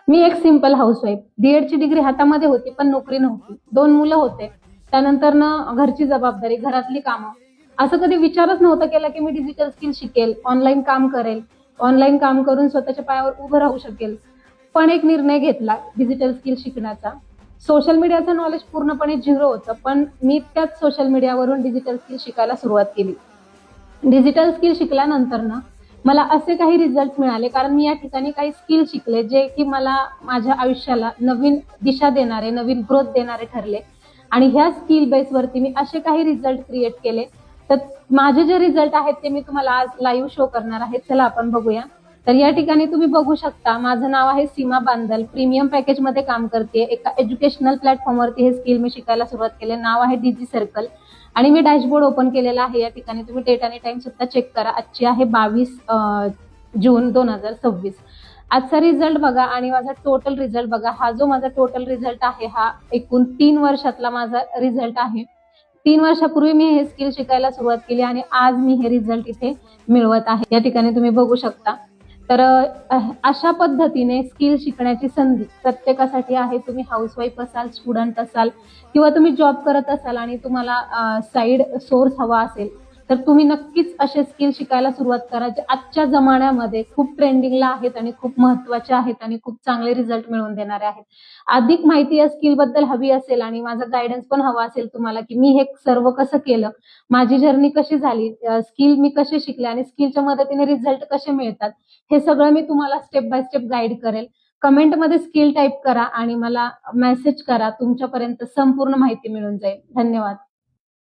मी एक simple housewife. D.Ed ची degree हातामध्ये होती, पण नोकरी नव्हती. 2 मुलं होते. त्यानंतर ना घरची जबाबदारी, घरातली कामं. असं कधी विचारच नव्हता केला की मी डिजिटल स्किल शिकेल, ऑनलाईन काम करेल, ऑनलाईन काम करून स्वतःच्या पायावर उभं राहू शकेल. पण एक निर्णय घेतला डिजिटल स्किल शिकण्याचा. सोशल मीडियाचं नॉलेज पूर्णपणे झिरो होतं, पण मी त्याच सोशल मीडियावरून डिजिटल स्किल शिकायला सुरुवात केली. डिजिटल स्किल शिकल्यानंतर ना मला असे काही रिझल्ट मिळाले, कारण मी या ठिकाणी काही स्किल शिकले जे की मला माझ्या आयुष्याला नवीन दिशा देणारे, नवीन ग्रोथ देणारे ठरले. आणि ह्या स्किल बेसवरती मी असे काही रिझल्ट क्रिएट केले. तर माझे जे रिझल्ट आहेत ते मी तुम्हाला आज लाईव्ह शो करणार आहे. चला आपण बघूया. तर या ठिकाणी तुम्ही बघू शकता, माझं नाव आहे सीमा बांदल. प्रीमियम पॅकेज मध्ये काम करते. एका एज्युकेशनल प्लॅटफॉर्मवरती हे स्किल मी शिकायला सुरुवात केले. नाव आहे डीजी सर्कल. आणि मी डॅशबोर्ड ओपन केलेला आहे. या ठिकाणी तुम्ही डेट आणि टाइम सुद्धा चेक करा. आजची आहे 22 जून 2026. आजचा रिझल्ट बघा आणि माझा टोटल रिझल्ट बघा. हा जो माझा टोटल रिझल्ट आहे हा एकूण 3 वर्षातला माझा रिझल्ट आहे. 3 वर्षापूर्वी मी हे स्किल शिकायला सुरुवात केली आणि आज मी हे रिझल्ट इथे मिळवत आहे. या ठिकाणी तुम्ही बघू शकता. तर अशा पद्धतीने स्किल शिकण्याची संधी प्रत्येकासाठी आहे. तुम्ही हाऊसवाईफ असाल, स्टुडंट असाल किंवा तुम्ही जॉब करत असाल आणि तुम्हाला साईड सोर्स हवा असेल, तर तुम्ही नक्कीच असे स्किल शिकायला सुरुवात करा जे आजच्या जमान्यामध्ये खूप ट्रेंडिंगला आहेत आणि खूप महत्वाचे आहेत आणि खूप चांगले रिझल्ट मिळवून देणारे आहेत. अधिक माहिती या स्किल बद्दल हवी असेल आणि माझा गायडन्स पण हवा असेल तुम्हाला की मी हे सर्व कसं केलं, माझी जर्नी कशी झाली, स्किल मी कसे शिकले आणि स्किलच्या मदतीने रिझल्ट कसे मिळतात, हे सगळं मी तुम्हाला स्टेप बाय स्टेप गाईड करेल. कमेंटमध्ये स्किल टाईप करा आणि मला मेसेज करा. तुमच्यापर्यंत संपूर्ण माहिती मिळून जाईल. धन्यवाद.